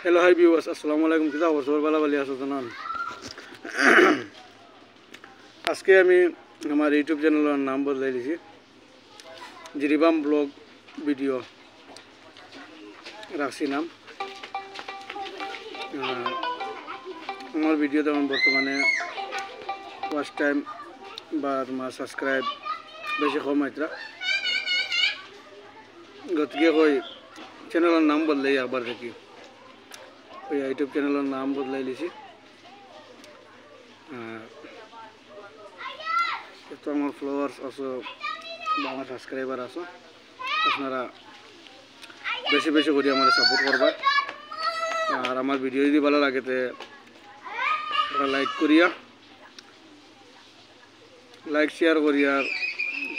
hello hi viewers अस्सलाम वालेकुम किता खबर सबर बाला बाली आছো জানান আজকে আমি আমার ইউটিউব চ্যানেলের নাম বদলাই দিয়েছি জিরিবাম ব্লগ ভিডিও রাখছি নাম আমার ভিডিওতে আমি বর্তমানে ফার্স্ট টাইম বা তোমার সাবস্ক্রাইব বেশি কম মাত্রা গতিকে কই চ্যানেলের নাম বদলাই একবার দেখি ওই ইউটিউব চ্যানেলের নাম বদলাই লিছি তো আমার ফলোয়ার্স আছো বা আমার সাবস্ক্রাইবার আছো আপনারা বেশি বেশি করে আমার সাপোর্ট করবা আর আমার ভিডিও যদি ভালো লাগে তে লাইক করিয়া লাইক শেয়ার করিয়া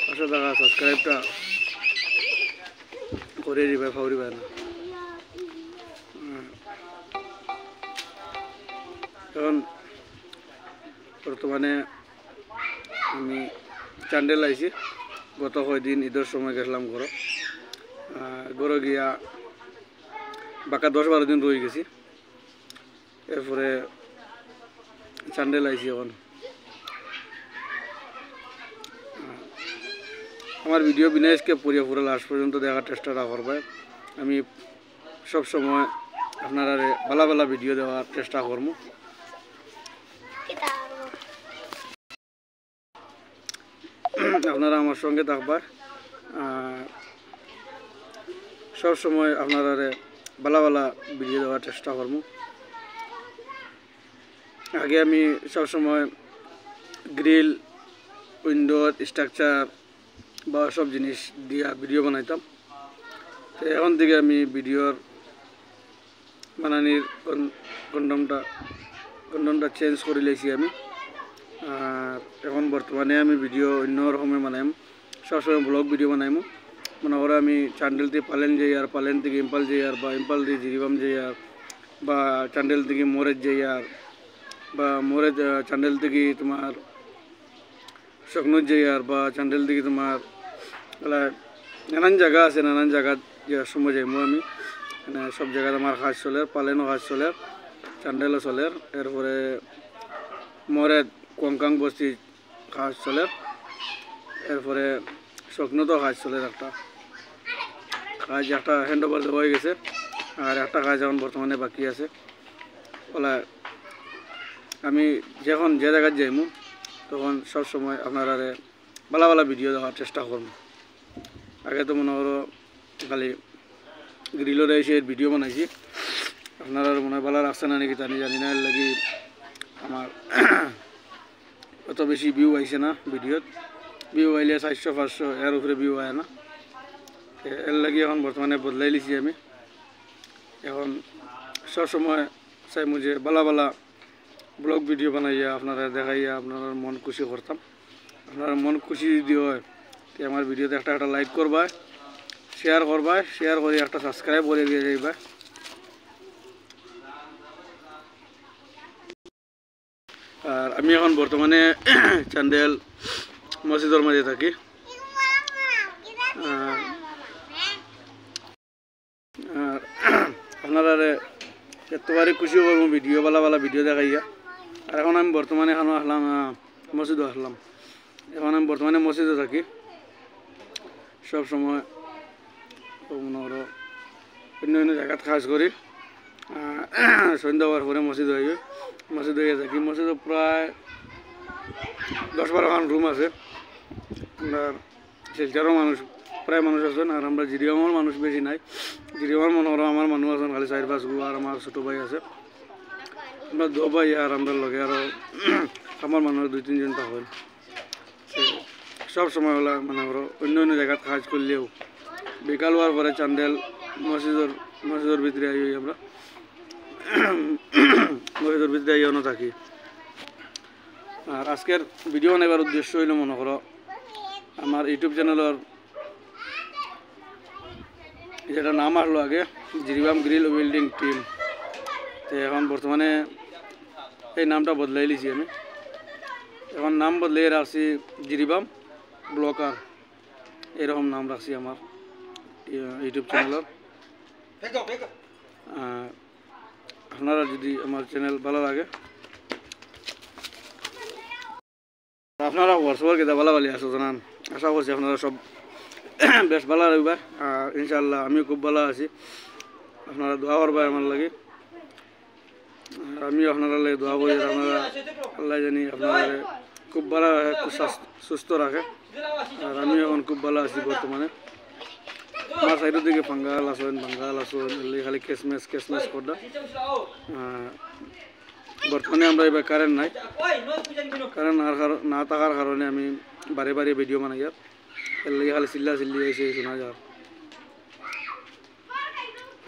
পাশে থাকা সাবস্ক্রাইবটা করে দিবা ফাউরিবা না এখন বর্তমানে আমি চান্ডেল আইছি গত কয়দিন ঈদের সময় গেছিলাম ঘরে গিয়া বাকা 10-12 দিন রয়ে গেছি এরপরে চান্ডেল আইছি এখন আমার ভিডিও বিনাশকে পুরো লাস্ট পর্যন্ত দেখার চেষ্টা করবে আমি সব সময় আপনারা ভালো ভালো ভিডিও দেওয়ার চেষ্টা করবো আপনারা আমার সঙ্গে থাকবার সব সময় আপনারা ভালো ভালো ভিডিও দেওয়ার চেষ্টা করবো আগে আমি সব সময় গ্রিল উইন্ডো স্ট্রাকচার বা সব জিনিস দিয়া ভিডিও বানাইতাম তো এখন থেকে আমি ভিডিওর বানানির কন্ডমটা চেঞ্জ করে লেছি আমি আর এখন বর্তমানে আমি ভিডিও অন্য রকমের বানাইম সবসময় ব্লগ ভিডিও বানাইম মনে করো আমি চান্ডেল থেকে পালেন যাই আর পালেন থেকে ইম্পাল যাই আর বা ইম্পাল থেকে জিরিবাম যাই আর বা চান্ডেল থেকে মোরেজ যাই আর বা মোরেজ চান্ডেল থেকে তোমার সকনোজ যাই আর বা চান্ডেল থেকে তোমার নানান জায়গা আছে নানান জায়গা যাওয়ার সময় যাইমো আমি মানে সব জায়গায় আমার কাজ চলে পালেনও কাজ চলে চান্ডেলও চলে এরপরে মোরেজ কোংকাং বস্তি কাজ চলে এরপরে স্বপ্নতো কাজ চলে একটা হ্যান্ড ওভার দেওয়া হয়ে গেছে আর একটা কাজ এখন বর্তমানে বাকি আছে বলে আমি যখন যে জায়গায় যাইমু তখন সবসময় আপনারা ভালো ভালো ভিডিও দেওয়ার চেষ্টা করবো আগে তো মনে করো খালি গ্রিলের এসে ভিডিও বানাইছি আপনারা মনে হয় ভালো রাখছে না নাকি জানি না এর লাগি আমার অত বেশি ভিউ আইছে না ভিডিওত ভিউ আইলে 400-500 এর উপরে ভিউ আয় না এর লাগি এখন বর্তমানে বদলাই লিছি আমি এখন সবসময় চাইমু যে ভালো ভালো ব্লগ ভিডিও বানাইয়া আপনারা দেখাইয়া আপনার মন খুশি করতাম আপনার মন খুশি যদি হয় তো আমার ভিডিওতে একটা লাইক করবা শেয়ার করে একটা সাবস্ক্রাইব করে দিয়ে যাইবা আর আমি এখন বর্তমানে চান্ডেল মসজিদের মাঝে থাকি আর আপনারা এতবারে খুশি করবো ভিডিও ভালো ভালো ভিডিও দেখাইয়া আর এখন আমি বর্তমানে এখন আসলাম মসজিদে আসলাম এখন আমি বর্তমানে মসজিদে থাকি সব সময় মনে করো অন্য জায়গাত কাজ করি সন্ধ্যা হওয়ার পরে মসজিদ হয়ে থাকি মসজিদে প্রায় 10-12 খান রুম আছে আমরা শিলচারও প্রায় মানুষ আছেন আর আমরা জিরিবামের মানুষ বেশি নাই জিরিবাম মনে করো আমার মানুষ আছেন খালি 4-5 গো আর আমার ছোটো ভাই আছে আমরা 2 ভাই আর আমরা লগে আরও আমার মানুষ 2-3 জন থাকেন সব সময় হলো মানে করো অন্য জায়গায় কাজ করলেও বিকাল হওয়ার পরে চান্ডেল মসজিদের ভিতরে আই আমরা মসজিদের ভিতরে আইও থাকি আর আজকের ভিডিও বানাবার উদ্দেশ্য হইল মনে করো আমার ইউটিউব চ্যানেলের যেটা নাম আসলো আগে জিরিবাম গ্রিল ওয়েল্ডিং টিম তো এখন বর্তমানে এই নামটা বদলাই লিছি আমি এখন নাম বদলাই রাখছি জিরিবাম ব্লগার এরকম নাম রাখছি আমার ইউটিউব চ্যানেলের আপনারা যদি আমার চ্যানেল ভালো লাগে আপনারা হোয়াটসঅ্যাপের কেতা ভালো ভালো আসো জানান আশা করছি আপনারা সব বেশ ভালো লাগবে আর ইনশাআল্লাহ আমিও খুব ভালো আছি আপনারা দোয়া করবেন আমার লাগে আর আমিও আপনারা লাগে দোয়া করি আপনারা আল্লাহ জানি আপনারা খুব ভালো রাখে খুব সুস্থ রাখে আর আমিও এখন খুব ভালো আছি বর্তমানে আমার সাইডের দিকে বাঙ্গাল আসেন খালি কেসমেস করদা বর্তমানে আমরা এবার কারেন্ট নাই কারেন্ট না থাকার কারণে আমি বারে বারে ভিডিও বানাই আর এর লাগে খালি চিল্লি এসে শোনা যার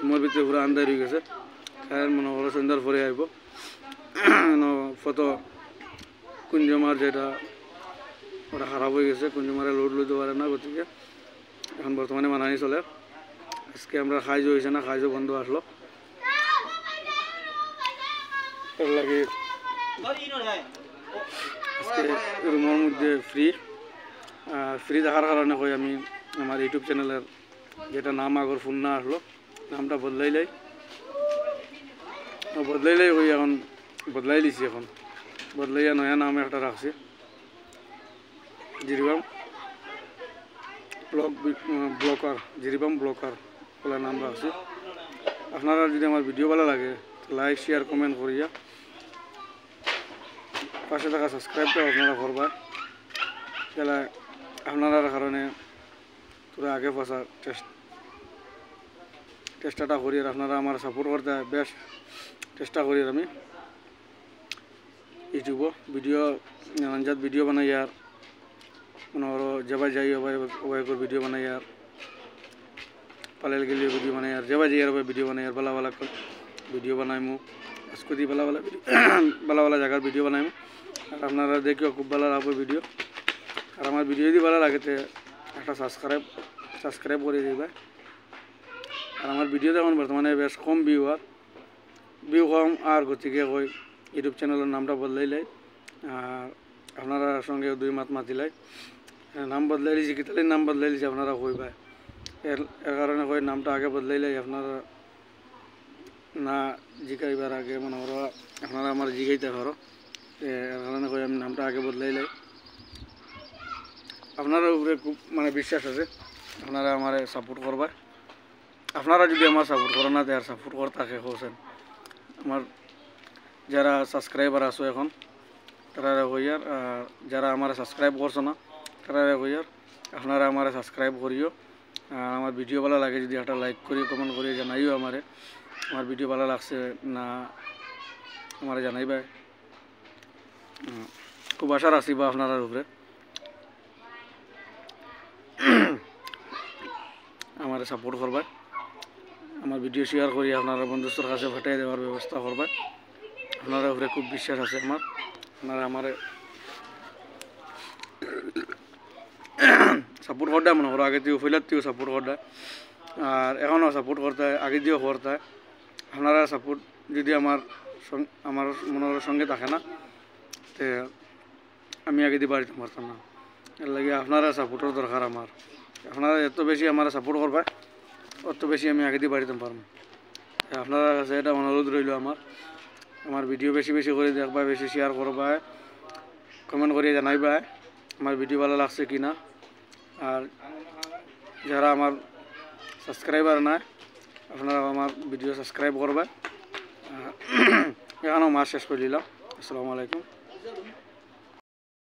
আমার ভিতরে পুরো আন্দার হয়ে গেছে কারেন্ট মনে করো সন্ধ্যার পরে আসবো ফটো কুঞ্জমার যেটা ওটা খারাপ হয়ে গেছে কুঞ্জমারে লোড লইতে পারে না গতিকে এখন বর্তমানে মানানি চলে আজকে আমরা খাইজো হয়েছে না খাইজো বন্ধ আসলো এর লাগে আজকে রুমের মধ্যে ফ্রি দেখার কারণে কই আমি আমার ইউটিউব চ্যানেলের যেটা নাম আগর ফোন না আসলো নামটা বদলাইলাই কই এখন বদলাই দিছি এখন বদলাইয়া নয়া নাম একটা রাখছি জিরিবাম ব্লকার বলে নাম রাখছি আপনারা যদি আমার ভিডিও ভালো লাগে লাইক শেয়ার কমেন্ট করিয়া পাশে থাকা সাবস্ক্রাইবটা আপনারা করবা তাহলে আপনার কারণে তোরা আগে পাশার চেষ্টাটা করি আর আপনারা আমার সাপোর্ট করতে বেশ চেষ্টা করি আমি ইউটিউবও নানানজাত ভিডিও বানাই আর মনে করো যেবাই যাই ওবাই করে ভিডিও বানাই আর পালেল গেলে ভিডিও বানাই আর যেবাই যাই আর ভিডিও বানাই আর ভালো ভিডিও বানাইমু আজকে ভালো জায়গার ভিডিও বানাইমু আর আপনারা দেখিও খুব ভালো লাগবে ভিডিও আর আমার ভিডিও যদি ভালো লাগে একটা সাবস্ক্রাইব করে দিবা আর আমার ভিডিও এখন বর্তমানে বেশ কম ভিউ কম আর গতিকে কই ইউটিউব চ্যানেলের নামটা বদলাইলাই আর আপনারা সঙ্গে দুই মাত মাতিলাই নাম বদলাইলিছি কিতালি নাম বদলাইলিছি আপনারা কইবা এর কারণে কই নামটা আগে বদলাইলাই আপনারা না জিকাইবার আগে মনে করো আপনারা আমার জিকাইতে পারো এর কারণে কই আমি নামটা আগে বদলাইলাই আপনারা উপরে খুব মানে বিশ্বাস আছে আপনারা আমার সাপোর্ট করবা আপনারা যদি আমার সাপোর্ট করেন না তার সাপোর্ট করতে হোসেন আমার যারা সাবস্ক্রাইবার আছো এখন তারা হইয়ার আর যারা আমার সাবস্ক্রাইব করছো না তারা হইয়ার আপনারা আমার সাবস্ক্রাইব করিও আর আমার ভিডিও ভালো লাগে যদি একটা লাইক করি কমেন্ট করি জানাইও আমার ভিডিও ভালো লাগছে না আমার জানাইবা খুব আশা রাখছি বা আপনারা উপরে আমার সাপোর্ট করবা আমার ভিডিও শেয়ার করি আপনারা বন্ধুদের কাছে ফাটাই দেওয়ার ব্যবস্থা করবা আপনারা উপরে খুব বিশ্বাস আছে আপনারা আমার সাপোর্ট করতে মনে করো আগে থেকে ফেলার থেকেও সাপোর্ট করতে আর এখনও সাপোর্ট করতে আগে দিয়েও করতে আপনারা সাপোর্ট যদি আমার মনের সঙ্গে থাকে না তো আমি আগে দিয়ে বাড়িতে পারতাম না এর লাগে আপনারা সাপোর্টের দরকার আপনারা এত বেশি আমার সাপোর্ট করবা অত বেশি আমি আগে দিয়ে বাড়িতে পারবো আপনারা কাছে এটা অনুরোধ রইল আমার ভিডিও বেশি করে দেখবা বেশি শেয়ার করবা কমেন্ট করিয়ে জানাইবা আমার ভিডিও ভালো লাগছে কি না আর যারা আমার সাবস্ক্রাইবার না আপনারা আমার ভিডিও সাবস্ক্রাইব করবা এখানেও মাস শেষ করে দিলাম আসসালামু আলাইকুম